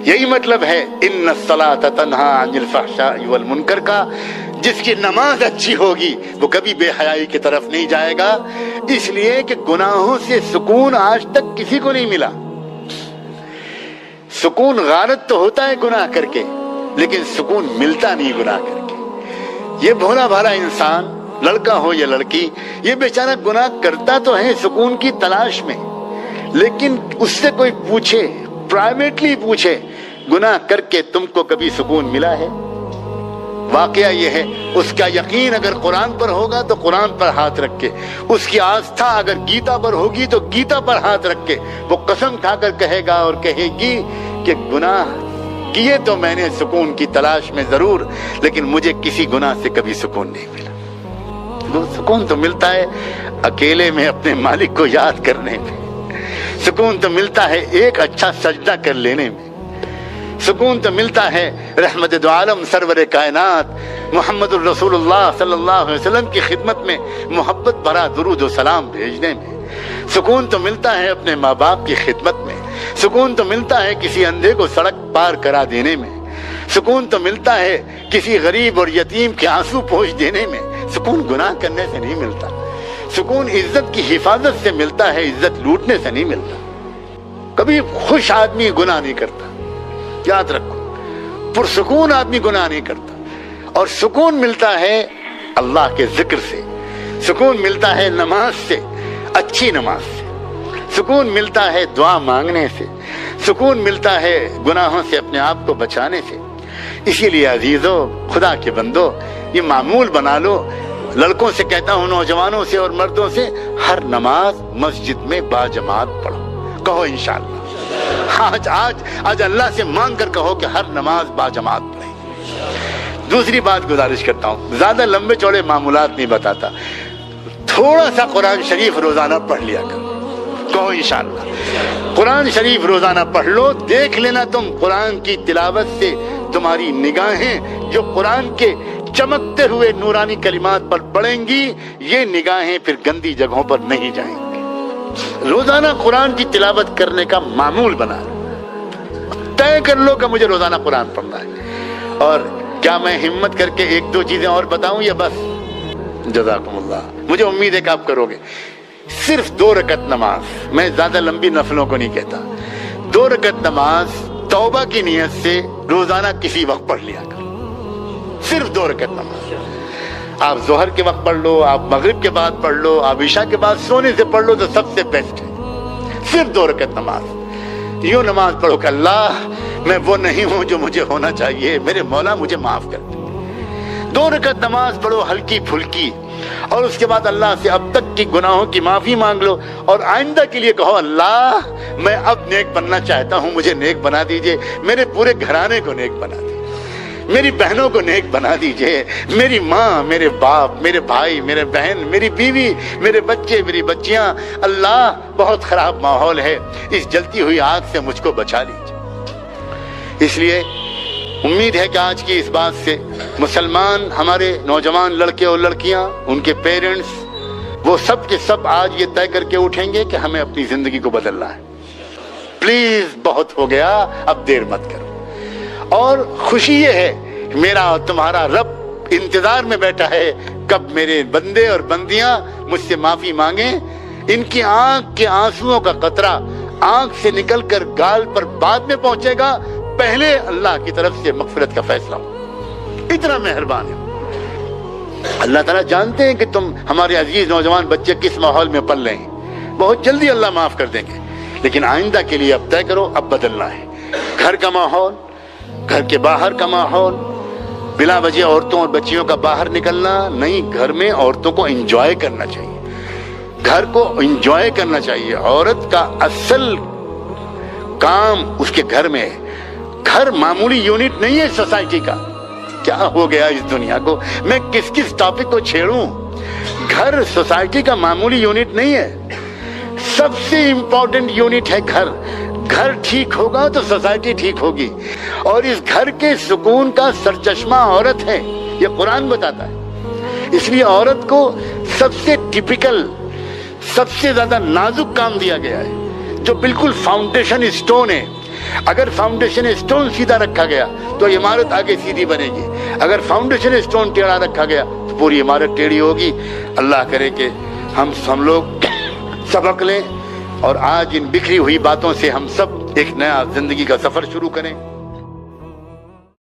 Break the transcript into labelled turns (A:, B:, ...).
A: یہی مطلب ہے ان الصلاۃ تنہا عن الفحشاء والمنکر کا، جس کی نماز اچھی ہوگی وہ کبھی بے حیائی کی طرف نہیں جائے گا، اس لیے کہ گناہوں سے سکون آج تک کسی کو نہیں ملا۔ سکون غارت تو ہوتا ہے گناہ کر کے، لیکن سکون ملتا نہیں گناہ کر کے۔ یہ بھولا بھالا انسان، لڑکا ہو یا لڑکی، یہ بیچارہ گناہ کرتا تو ہے سکون کی تلاش میں، لیکن اس سے کوئی پوچھے، پرائیویٹلی پوچھے، گناہ کر کے تم کو کبھی سکون ملا ہے؟ واقعہ یہ ہے، اس کا یقین اگر قرآن پر ہوگا تو قرآن پر ہاتھ رکھ کے، اس کی آستھا اگر گیتا پر ہوگی تو گیتا پر ہاتھ رکھ کے وہ قسم کھا کر کہے گا اور کہے گی کہ گناہ کیے تو میں نے سکون کی تلاش میں ضرور، لیکن مجھے کسی گناہ سے کبھی سکون نہیں ملا۔ سکون تو ملتا ہے اکیلے میں اپنے مالک کو یاد کرنے میں، سکون تو ملتا ہے ایک اچھا سجدہ کر لینے میں، سکون تو ملتا ہے رحمت دو عالم سرور کائنات محمد الرسول اللہ صلی اللہ علیہ وسلم کی خدمت میں محبت بھرا درود و سلام بھیجنے میں، سکون تو ملتا ہے اپنے ماں باپ کی خدمت میں، سکون تو ملتا ہے کسی اندھے کو سڑک پار کرا دینے میں، سکون تو ملتا ہے کسی غریب اور یتیم کے آنسو پوچھ دینے میں۔ سکون گناہ کرنے سے نہیں ملتا، سکون عزت کی حفاظت سے ملتا ہے، عزت لوٹنے سے نہیں ملتا۔ کبھی خوش آدمی گناہ نہیں کرتا، یاد رکھو، پرسکون آدمی گناہ نہیں کرتا۔ اور سکون ملتا ہے اللہ کے ذکر سے، سکون ملتا ہے نماز سے، اچھی نماز سے، سکون ملتا ہے دعا مانگنے سے، سکون ملتا ہے گناہوں سے اپنے آپ کو بچانے سے۔ اسی لیے عزیزو، خدا کے بندو، یہ معمول بنا لو، لڑکوں سے کہتا ہوں، نوجوانوں سے اور مردوں سے، ہر نماز مسجد میں باجماعت پڑھو، کہو انشاءاللہ۔ آج اللہ سے مانگ کر کہو کہ ہر نماز باجماعت پڑھیں۔ دوسری بات گزارش کرتا ہوں، زیادہ لمبے چوڑے معمولات نہیں بتاتا، تھوڑا سا قرآن شریف روزانہ پڑھ لیا کرو، کہو انشاءاللہ۔ قرآن شریف روزانہ پڑھ لو، دیکھ لینا تم قرآن کی تلاوت سے تمہاری نگاہیں جو قرآن کے چمکتے ہوئے نورانی کلمات پر پڑیں گی، یہ نگاہیں پھر گندی جگہوں پر نہیں جائیں گی۔ روزانہ قرآن کی تلاوت کرنے کا معمول بنا طے کر لو کہ مجھے روزانہ قرآن پڑھنا ہے۔ اور کیا میں ہمت کر کے ایک دو چیزیں اور بتاؤں یا بس؟ جزاکم اللہ، مجھے امید ہے کہ آپ کرو گے۔ صرف 2 رکعت نماز، میں زیادہ لمبی نفلوں کو نہیں کہتا، 2 رکعت نماز توبہ کی نیت سے روزانہ کسی وقت پڑھ لیا کرو، صرف 2 رکعت نماز۔ آپ ظہر کے وقت پڑھ لو، آپ مغرب کے بعد پڑھ لو، آپ عشاء کے بعد سونے سے پڑھ لو تو سب سے بیسٹ ہے۔ صرف 2 رکعت نماز، یوں نماز پڑھو کہ اللہ میں وہ نہیں ہوں جو مجھے ہونا چاہیے، میرے مولا مجھے معاف کر دے۔ 2 رکعت نماز پڑھو ہلکی پھلکی، اور اس کے بعد اللہ سے اب تک کی گناہوں کی معافی مانگ لو، اور آئندہ کے لیے کہو اللہ میں اب نیک بننا چاہتا ہوں، مجھے نیک بنا دیجئے، میرے پورے گھرانے کو نیک بنا دیجئے، میری بہنوں کو نیک بنا دیجئے، میری ماں، میرے باپ، میرے بھائی، میرے بہن، میری بیوی، میرے بچے، میری بچیاں، اللہ بہت خراب ماحول ہے، اس جلتی ہوئی آگ سے مجھ کو بچا لیجئے۔ اس لیے امید ہے کہ آج کی اس بات سے مسلمان، ہمارے نوجوان لڑکے اور لڑکیاں، ان کے پیرنٹس، وہ سب کے سب آج یہ طے کر کے اٹھیں گے کہ ہمیں اپنی زندگی کو بدلنا ہے۔ پلیز بہت ہو گیا، اب دیر مت کرو۔ اور خوشی یہ ہے کہ میرا اور تمہارا رب انتظار میں بیٹھا ہے کب میرے بندے اور بندیاں مجھ سے معافی مانگیں۔ ان کی آنکھ کے آنسوؤں کا قطرہ آنکھ سے نکل کر گال پر بعد میں پہنچے گا، پہلے اللہ کی طرف سے مغفرت کا فیصلہ ہو۔ اتنا مہربان ہے اللہ تعالیٰ، جانتے ہیں کہ تم ہمارے عزیز نوجوان بچے کس ماحول میں پل رہے ہیں، بہت جلدی اللہ معاف کر دیں گے، لیکن آئندہ کے لیے اب طے کرو، اب بدلنا ہے۔ گھر کا ماحول، گھر کے باہر کا ماحول، بلا وجہ عورتوں اور بچیوں کا باہر نکلنا نہیں، گھر میں عورتوں کو انجوائے کرنا چاہیے، گھر کو انجوائے کرنا چاہیے۔ عورت کا اصل کام اس کے گھر میں ہے، گھر معمولی یونٹ نہیں ہے سوسائٹی کا۔ کیا ہو گیا اس دنیا کو، میں کس ٹاپک کو چھیڑوں؟ گھر سوسائٹی کا معمولی یونٹ نہیں ہے، سب سے امپورٹنٹ یونٹ ہے گھر۔ گھر ٹھیک ہوگا تو سوسائٹی ٹھیک ہوگی، اور اس گھر کے سکون کا سرچشمہ عورت ہے، یہ قرآن بتاتا ہے۔ اس لیے عورت کو سب سے ٹپیکل، سب سے زیادہ نازک کام دیا گیا ہے، جو بالکل فاؤنڈیشن اسٹون ہے، اگر فاؤنڈیشن اسٹون سیدھا رکھا گیا تو عمارت آگے سیدھی بنے گی، اگر فاؤنڈیشن اسٹون ٹیڑھا رکھا گیا تو پوری عمارت ٹیڑھی ہوگی۔ اللہ کرے کہ ہم لوگ سبق لیں اور آج ان بکھری ہوئی باتوں سے ہم سب ایک نیا زندگی کا سفر شروع کریں۔